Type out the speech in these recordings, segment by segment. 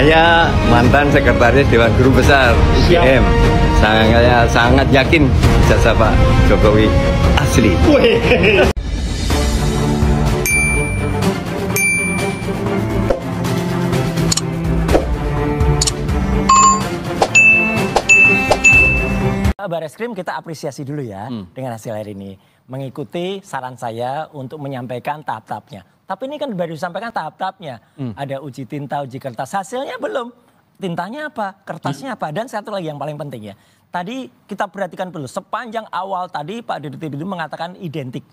Saya mantan sekretaris Dewan Guru Besar UGM. Saya sangat yakin ijazah Pak Jokowi asli. Bareskrim kita apresiasi dulu ya dengan hasil hari ini. Mengikuti saran saya untuk menyampaikan tahap-tahapnya. Tapi ini kan baru disampaikan tahap-tahapnya. Ada uji tinta, uji kertas. Hasilnya belum. Tintanya apa, kertasnya apa. Dan satu lagi yang paling penting ya. Tadi kita perhatikan dulu. Sepanjang awal tadi Pak Dirtib itu mengatakan identik.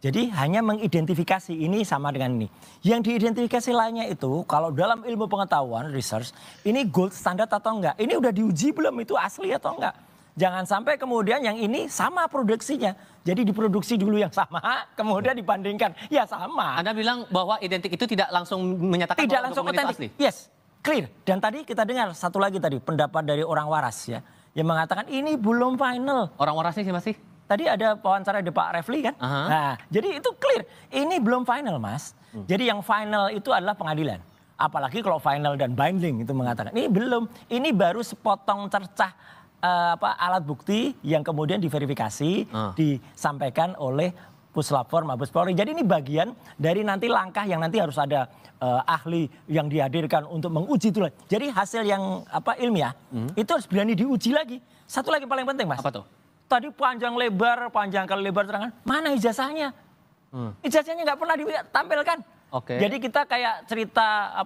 Jadi hanya mengidentifikasi ini sama dengan ini. Yang diidentifikasi lainnya itu kalau dalam ilmu pengetahuan, research. Ini gold standard atau enggak. Ini udah diuji belum itu asli atau enggak. Jangan sampai kemudian yang ini sama produksinya. Jadi diproduksi dulu yang sama, kemudian dibandingkan. Ya sama. Anda bilang bahwa identik itu tidak langsung menyatakan tidak bahwa langsung dokumen itu otentik. asli? Yes, clear. Dan tadi kita dengar satu lagi tadi, pendapat dari orang waras ya. Yang mengatakan ini belum final. Orang warasnya sih masih? Tadi ada wawancara di Pak Refli kan. Nah, jadi itu clear. Ini belum final mas. Jadi yang final itu adalah pengadilan. Apalagi kalau final dan binding itu mengatakan. Ini belum, ini baru sepotong cercah alat bukti yang kemudian diverifikasi, disampaikan oleh Puslapfor Mabes Polri. Jadi ini bagian dari nanti langkah yang nanti harus ada ahli yang dihadirkan untuk menguji itu. Jadi hasil yang ilmiah itu harus berani diuji lagi. Satu lagi paling penting mas. Apa tuh? Tadi panjang kali lebar terangan. Mana ijazahnya? Ijazahnya nggak pernah ditampilkan. Oke. Jadi kita kayak cerita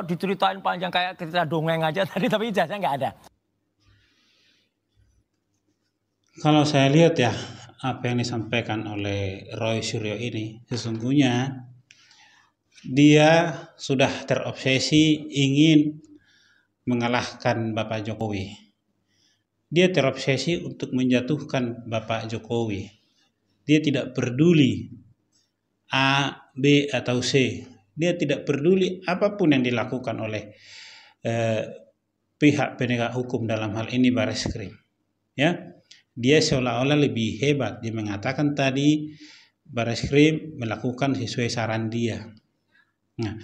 diceritain panjang kayak cerita dongeng aja tadi, tapi ijazahnya nggak ada. Kalau saya lihat ya, apa yang disampaikan oleh Roy Suryo ini, sesungguhnya dia sudah terobsesi ingin mengalahkan Bapak Jokowi. Dia terobsesi untuk menjatuhkan Bapak Jokowi. Dia tidak peduli A, B, atau C. Dia tidak peduli apapun yang dilakukan oleh pihak penegak hukum dalam hal ini Bareskrim. Ya. Dia seolah-olah lebih hebat. Dia mengatakan tadi Bareskrim melakukan sesuai saran dia. Nah,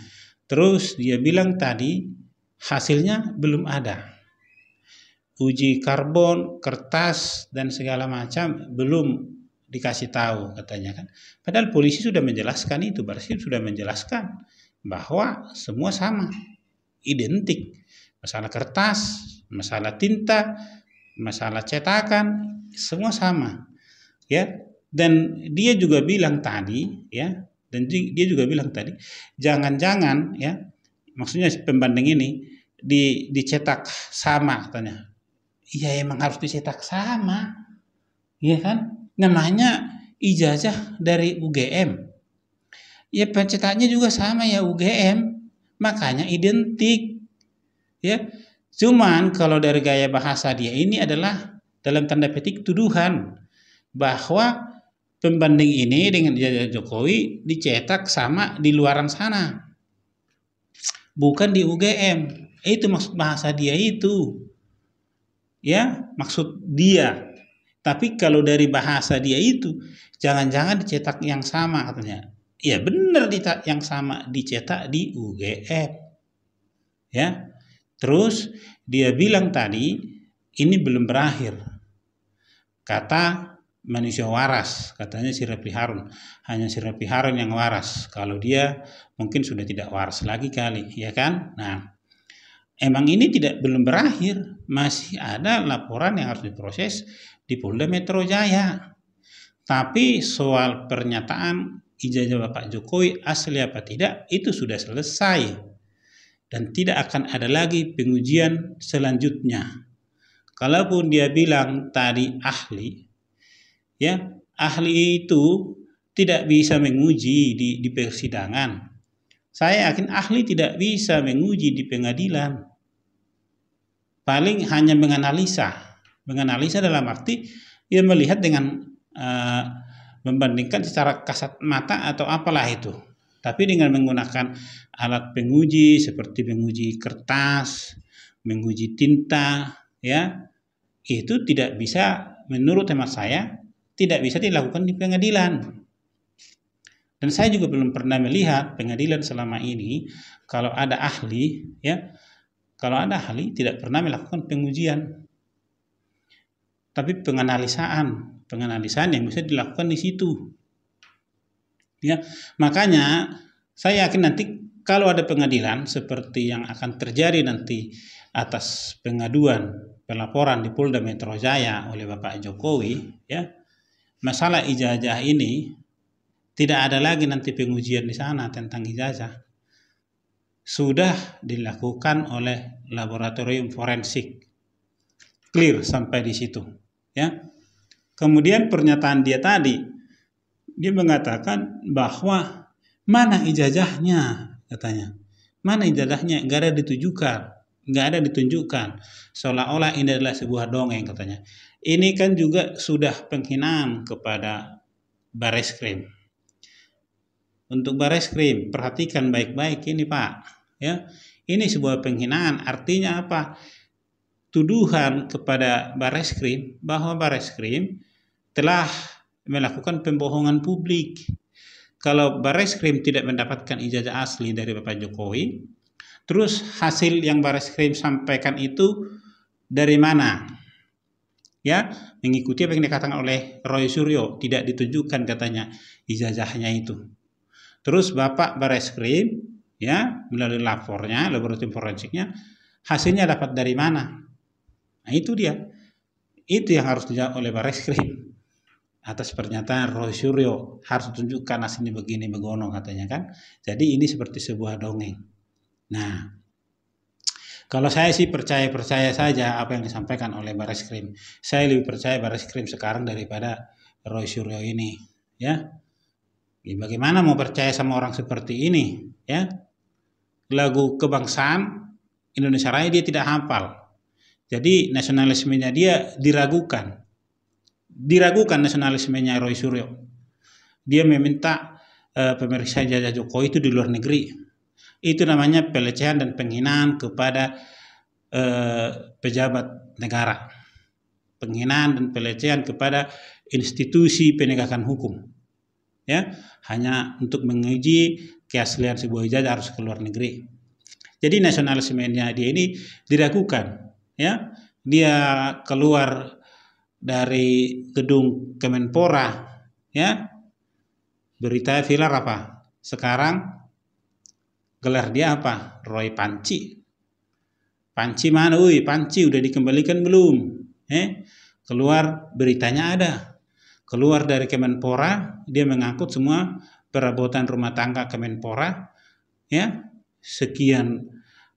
terus dia bilang tadi hasilnya belum ada. Uji karbon, kertas dan segala macam belum dikasih tahu katanya kan. Padahal polisi sudah menjelaskan itu, Bareskrim sudah menjelaskan bahwa semua sama, identik. Masalah kertas, masalah tinta, masalah cetakan, semua sama, ya. Dan dia juga bilang tadi, ya, dan dia juga bilang tadi, jangan-jangan, ya, maksudnya pembanding ini dicetak sama, katanya. Iya emang harus dicetak sama, ya kan? Namanya ijazah dari UGM, ya pencetaknya juga sama ya UGM, makanya identik, ya. Cuman kalau dari gaya bahasa dia ini adalah dalam tanda petik tuduhan bahwa pembanding ini dengan ijazah Jokowi dicetak sama di luaran sana. Bukan di UGM. Itu maksud bahasa dia itu. Ya, maksud dia. Tapi kalau dari bahasa dia itu jangan-jangan dicetak yang sama katanya. Ya benar yang sama dicetak di UGM. Ya. Terus dia bilang tadi ini belum berakhir. Kata manusia waras, katanya si Refli Harun. Hanya si Refli Harun yang waras. Kalau dia mungkin sudah tidak waras lagi kali, ya kan? Nah, emang ini belum berakhir. Masih ada laporan yang harus diproses di Polda Metro Jaya. Tapi soal pernyataan ijazah Bapak Jokowi asli apa tidak, itu sudah selesai. Dan tidak akan ada lagi pengujian selanjutnya. Kalaupun dia bilang tadi ahli, ya ahli itu tidak bisa menguji di persidangan. Saya yakin ahli tidak bisa menguji di pengadilan. Paling hanya menganalisa dalam arti dia melihat dengan membandingkan secara kasat mata atau apalah itu. Tapi dengan menggunakan alat penguji seperti menguji kertas, menguji tinta, ya, itu tidak bisa, menurut hemat saya, tidak bisa dilakukan di pengadilan. Dan saya juga belum pernah melihat pengadilan selama ini kalau ada ahli, ya, Kalau ada ahli tidak pernah melakukan pengujian, tapi penganalisaan yang bisa dilakukan di situ. Ya, makanya saya yakin nanti kalau ada pengadilan seperti yang akan terjadi nanti atas pengaduan pelaporan di Polda Metro Jaya oleh Bapak Jokowi, ya, masalah ijazah ini tidak ada lagi nanti pengujian di sana tentang ijazah. Sudah dilakukan oleh laboratorium forensik. Clear sampai di situ, ya. Kemudian pernyataan dia tadi, dia mengatakan bahwa mana ijazahnya, katanya. Mana ijazahnya? Nggak ada ditunjukkan. Seolah-olah ini adalah sebuah dongeng, katanya. Ini kan juga sudah penghinaan kepada Bareskrim. Untuk Bareskrim, perhatikan baik-baik ini, Pak. Ya, ini sebuah penghinaan. Artinya apa? Tuduhan kepada Bareskrim bahwa Bareskrim telah melakukan pembohongan publik. Kalau Bareskrim tidak mendapatkan ijazah asli dari Bapak Jokowi, terus hasil yang Bareskrim sampaikan itu dari mana? Ya, mengikuti apa yang dikatakan oleh Roy Suryo, tidak ditunjukkan katanya ijazahnya itu. Terus Bapak Bareskrim, ya, melalui lapornya, laboratorium forensiknya, hasilnya dapat dari mana? Nah, itu dia. Itu yang harus dijawab oleh Bareskrim. Atas pernyataan Roy Suryo, harus tunjukkan hasilnya begini begono, katanya kan. Jadi ini seperti sebuah dongeng. Nah, kalau saya sih percaya saja apa yang disampaikan oleh Bareskrim. Saya lebih percaya Bareskrim sekarang daripada Roy Suryo ini, ya. Bagaimana mau percaya sama orang seperti ini, ya? Lagu kebangsaan Indonesia Raya dia tidak hafal. Jadi nasionalismenya dia diragukan. Diragukan nasionalismenya Roy Suryo. Dia meminta pemeriksa ijazah Jokowi itu di luar negeri. Itu namanya pelecehan dan penghinaan kepada pejabat negara. Penghinaan dan pelecehan kepada institusi penegakan hukum. Ya, hanya untuk menguji keaslian sebuah ijazah harus ke luar negeri. Jadi nasionalismenya dia ini diragukan, ya. Dia keluar dari gedung Kemenpora, ya. Berita viral apa? Sekarang gelar dia apa? Roy Panci. Panci mana? Panci udah dikembalikan belum? Keluar beritanya ada. Keluar dari Kemenpora, dia mengangkut semua perabotan rumah tangga Kemenpora, ya, sekian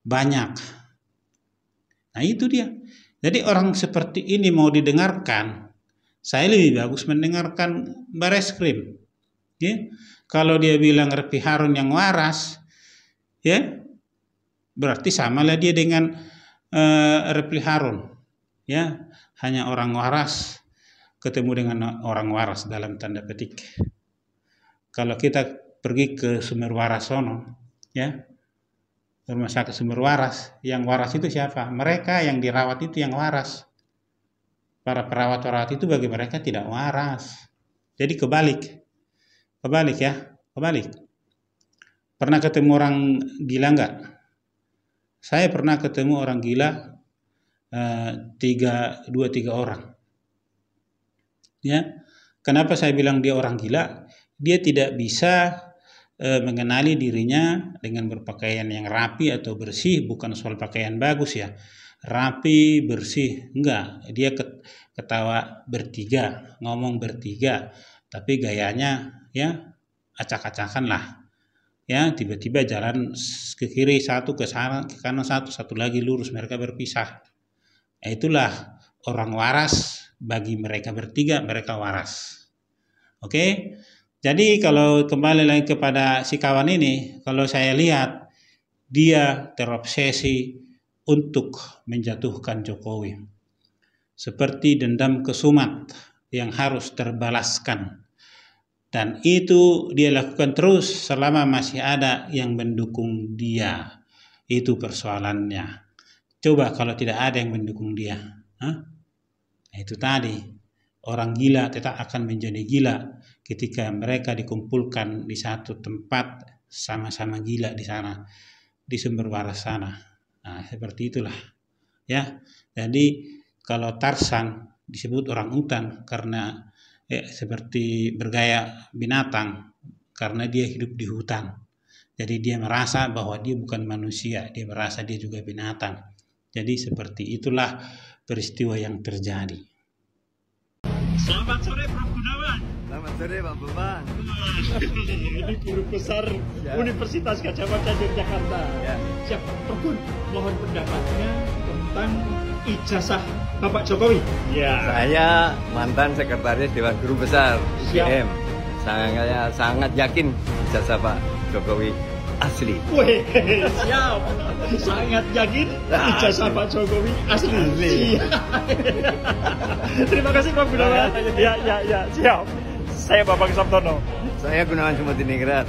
banyak. Nah, itu dia. Jadi orang seperti ini mau didengarkan, saya lebih bagus mendengarkan Bareskrim. Ya. Kalau dia bilang Refli Harun yang waras, ya, berarti samalah dia dengan Refli Harun. Ya, hanya orang waras ketemu dengan orang waras dalam tanda petik. Kalau kita pergi ke Sumber Waras sono, ya, rumah sakit Sumber Waras, yang waras itu siapa? Mereka yang dirawat itu yang waras. Para perawat-perawat itu bagi mereka tidak waras. Jadi kebalik ya, kebalik. Pernah ketemu orang gila enggak? Saya pernah ketemu orang gila 2-3 orang. Ya, kenapa saya bilang dia orang gila? Dia tidak bisa mengenali dirinya dengan berpakaian yang rapi atau bersih, bukan soal pakaian bagus ya, rapi, bersih, enggak. Dia ketawa bertiga, ngomong bertiga, tapi gayanya ya acak-acakan lah. Ya, tiba-tiba jalan ke kiri satu, ke kanan satu lagi lurus, mereka berpisah. Nah, itulah orang waras. Bagi mereka bertiga, mereka waras. Oke? Jadi kalau kembali lagi kepada si kawan ini, kalau saya lihat, dia terobsesi untuk menjatuhkan Jokowi. Seperti dendam kesumat yang harus terbalaskan. Dan itu dia lakukan terus selama masih ada yang mendukung dia. Itu persoalannya. Coba kalau tidak ada yang mendukung dia. Nah, itu tadi, orang gila tetap akan menjadi gila ketika mereka dikumpulkan di satu tempat sama-sama gila di sana, di Sumber Waras sana. Nah, seperti itulah. Ya. Jadi kalau Tarsan disebut orang hutan karena seperti bergaya binatang karena dia hidup di hutan. Jadi dia merasa bahwa dia bukan manusia, dia merasa dia juga binatang. Jadi seperti itulah peristiwa yang terjadi. Selamat sore Prof. Gunawan. Selamat sore Pak Bambang. Ini guru besar Universitas Gadjah Mada Yogyakarta. Ya. Siap, Prof. Gun, mohon pendapatnya tentang ijazah Bapak Jokowi. Ya. Saya mantan sekretaris Dewan Guru Besar UGM. Saya sangat yakin ijazah Pak Jokowi asli. Wih, siap. Sangat yakin ijazah Pak Jokowi asli. Siap. Terima kasih Prof. Gunawan. Ya, siap. Saya Bambang Sabtono. Saya Gunawan Sumudiningrat.